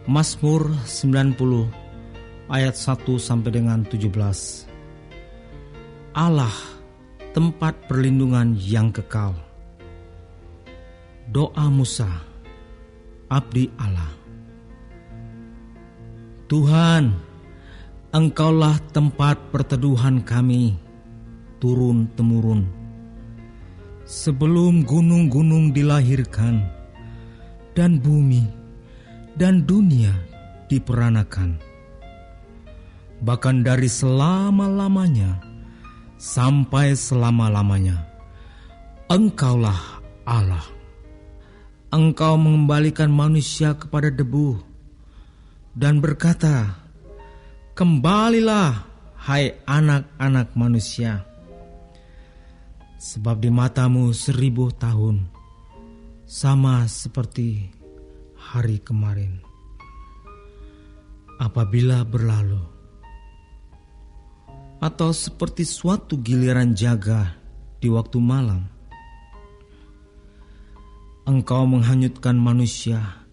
Mazmur 90 ayat 1 sampai dengan 17. Allah, tempat perlindungan yang kekal. Doa Musa, abdi Allah. Tuhan, Engkaulah tempat perteduhan kami turun-temurun. Sebelum gunung-gunung dilahirkan dan bumi dan dunia diperanakan, bahkan dari selama-lamanya sampai selama-lamanya, Engkaulah Allah. Engkau mengembalikan manusia kepada debu dan berkata, kembalilah, hai anak-anak manusia, sebab di matamu 1000 tahun sama seperti hari kemarin apabila berlalu, atau seperti suatu giliran jaga di waktu malam. Engkau menghanyutkan manusia,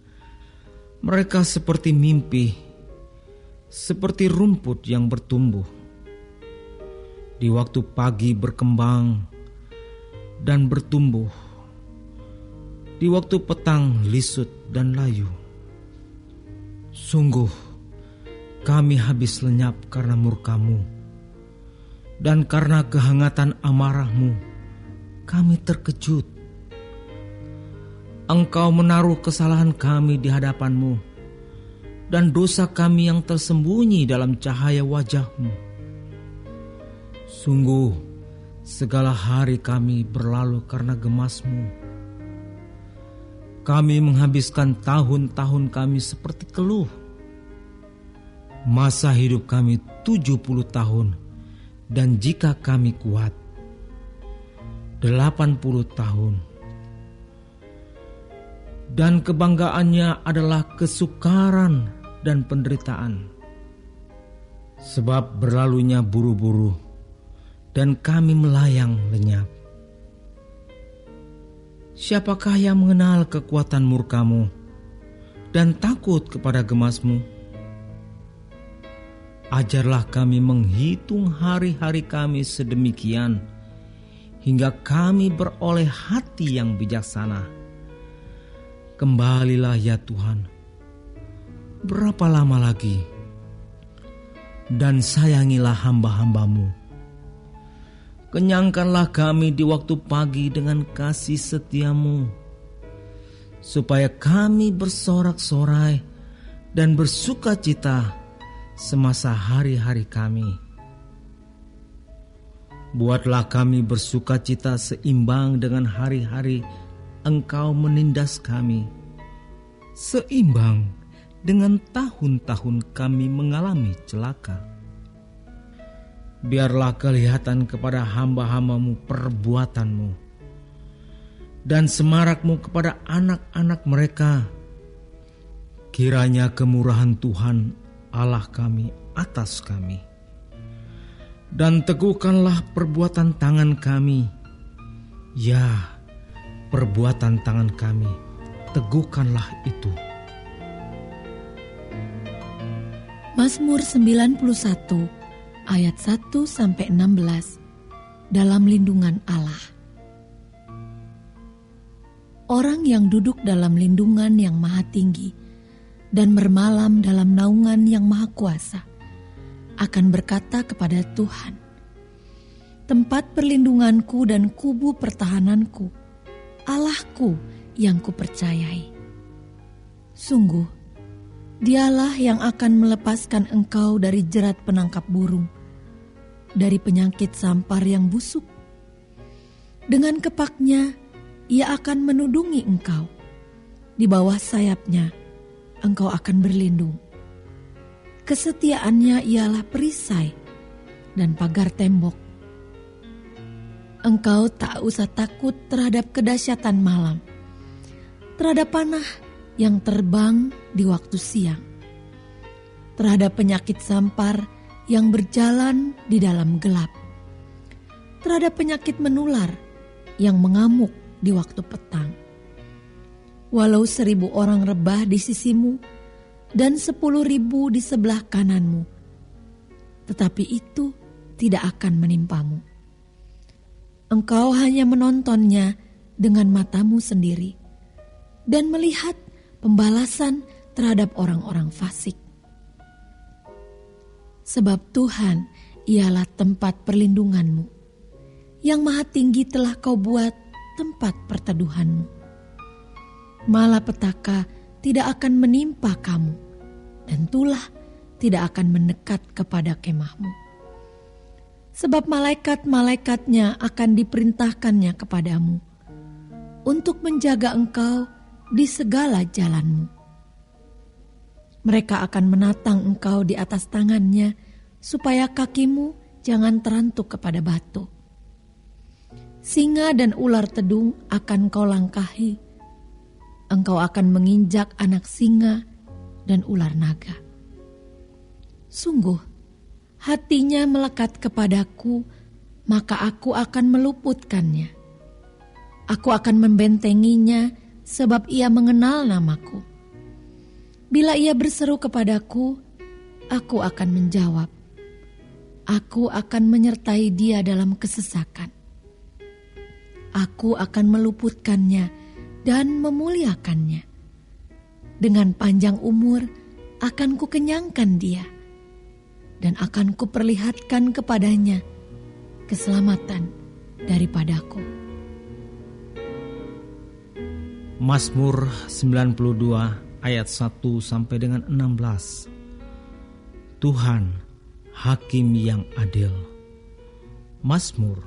mereka seperti mimpi, seperti rumput yang bertumbuh. Di waktu pagi berkembang dan bertumbuh, di waktu petang lisut dan layu. Sungguh, kami habis lenyap karena murka-Mu, dan karena kehangatan amarah-Mu, kami terkejut. Engkau menaruh kesalahan kami di hadapan-Mu, dan dosa kami yang tersembunyi dalam cahaya wajah-Mu. Sungguh, segala hari kami berlalu karena gemas-Mu. Kami menghabiskan tahun-tahun kami seperti keluh. Masa hidup kami 70 tahun, dan jika kami kuat, 80 tahun. Dan kebanggaannya adalah kesukaran dan penderitaan. Sebab berlalunya buru-buru, dan kami melayang lenyap. Siapakah yang mengenal kekuatan murka-Mu dan takut kepada gemas-Mu? Ajarlah kami menghitung hari-hari kami sedemikian, hingga kami beroleh hati yang bijaksana. Kembalilah ya Tuhan, berapa lama lagi? Dan sayangilah hamba-hamba-Mu. Kenyangkanlah kami di waktu pagi dengan kasih setia-Mu, supaya kami bersorak-sorai dan bersuka cita semasa hari-hari kami. Buatlah kami bersuka cita seimbang dengan hari-hari Engkau menindas kami, seimbang dengan tahun-tahun kami mengalami celaka. Biarlah kelihatan kepada hamba-hamba-Mu perbuatan-Mu, dan semarak-Mu kepada anak-anak mereka. Kiranya kemurahan Tuhan Allah kami atas kami, dan teguhkanlah perbuatan tangan kami. Ya, perbuatan tangan kami, teguhkanlah itu. Mazmur 91 ayat 1-16 dalam lindungan Allah. Orang yang duduk dalam lindungan yang maha tinggi dan bermalam dalam naungan yang maha kuasa akan berkata kepada Tuhan, tempat perlindunganku dan kubu pertahananku, Allahku yang kupercayai. Sungguh, Dialah yang akan melepaskan engkau dari jerat penangkap burung, dari penyakit sampar yang busuk. Dengan kepaknya, Ia akan menudungi engkau. Di bawah sayapnya, engkau akan berlindung. Kesetiaannya ialah perisai dan pagar tembok. Engkau tak usah takut terhadap kedahsyatan malam, terhadap panah yang terbang di waktu siang, terhadap penyakit sampar yang berjalan di dalam gelap, terhadap penyakit menular yang mengamuk di waktu petang. Walau 1000 orang rebah di sisimu dan 10.000 di sebelah kananmu, tetapi itu tidak akan menimpamu. Engkau hanya menontonnya dengan matamu sendiri dan melihat pembalasan terhadap orang-orang fasik. Sebab Tuhan ialah tempat perlindunganmu, yang Maha Tinggi telah kau buat tempat perteduhanmu. Malapetaka tidak akan menimpa kamu, dan tulah tidak akan mendekat kepada kemahmu. Sebab malaikat-malaikatnya akan diperintahkannya kepadamu untuk menjaga engkau di segala jalanmu. Mereka akan menatang engkau di atas tangannya, supaya kakimu jangan terantuk kepada batu. Singa dan ular tedung akan kau langkahi. Engkau akan menginjak anak singa dan ular naga. Sungguh, hatinya melekat kepadaku, maka aku akan meluputkannya. Aku akan membentenginya, sebab ia mengenal namaku. Bila ia berseru kepadaku, aku akan menjawab. Aku akan menyertai dia dalam kesesakan. Aku akan meluputkannya dan memuliakannya. Dengan panjang umur akan kukenyangkan dia, dan akan kuperlihatkan kepadanya keselamatan daripadaku. Mazmur 92 ayat 1 sampai dengan 16. Tuhan, Hakim yang adil. Mazmur,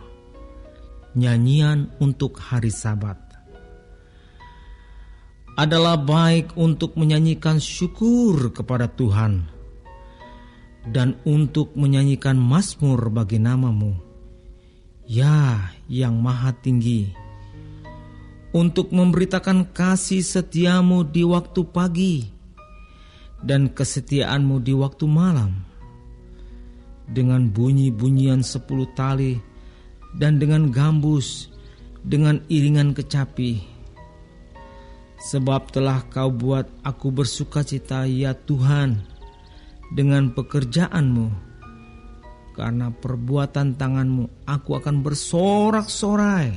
nyanyian untuk hari Sabat. Adalah baik untuk menyanyikan syukur kepada Tuhan dan untuk menyanyikan mazmur bagi nama-Mu, ya yang Maha Tinggi, untuk memberitakan kasih setia-Mu di waktu pagi dan kesetiaan-Mu di waktu malam, dengan bunyi-bunyian 10 tali dan dengan gambus, dengan iringan kecapi. Sebab telah Kau buat aku bersukacita, ya Tuhan, dengan pekerjaan-Mu. Karena perbuatan tangan-Mu aku akan bersorak-sorai.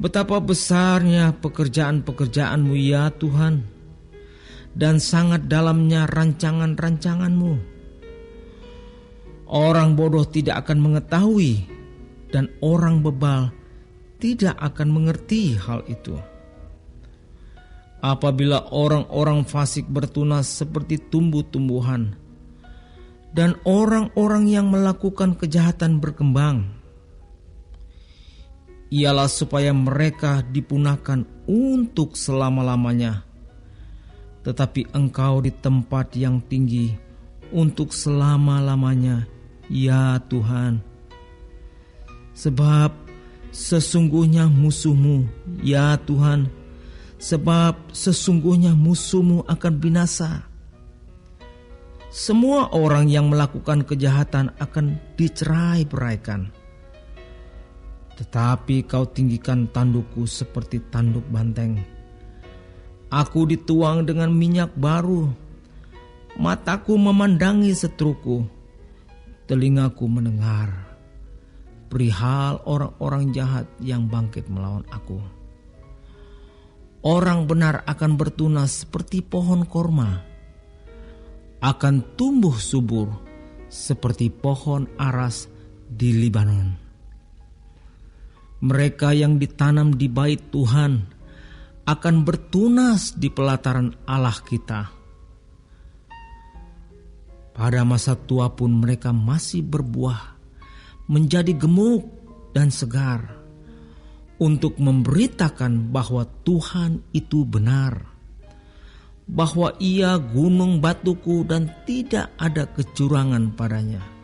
Betapa besarnya pekerjaan-pekerjaan-Mu, ya Tuhan, dan sangat dalamnya rancangan-rancangan-Mu. Orang bodoh tidak akan mengetahui, dan orang bebal tidak akan mengerti hal itu. Apabila orang-orang fasik bertunas seperti tumbuh-tumbuhan, dan orang-orang yang melakukan kejahatan berkembang, ialah supaya mereka dipunahkan untuk selama-lamanya. Tetapi Engkau di tempat yang tinggi untuk selama-lamanya, ya Tuhan. Sebab sesungguhnya musuh-Mu, ya Tuhan, sebab sesungguhnya musuh-Mu akan binasa. Semua orang yang melakukan kejahatan akan dicerai-beraikan. Tetapi Kau tinggikan tandukku seperti tanduk banteng. Aku dituang dengan minyak baru. Mataku memandangi seteruku, telingaku mendengar perihal orang-orang jahat yang bangkit melawan aku. Orang benar akan bertunas seperti pohon korma, akan tumbuh subur seperti pohon aras di Libanon. Mereka yang ditanam di bait Tuhan akan bertunas di pelataran Allah kita. Pada masa tua pun mereka masih berbuah, menjadi gemuk dan segar, untuk memberitakan bahwa Tuhan itu benar, bahwa Ia gunung batuku dan tidak ada kecurangan padanya.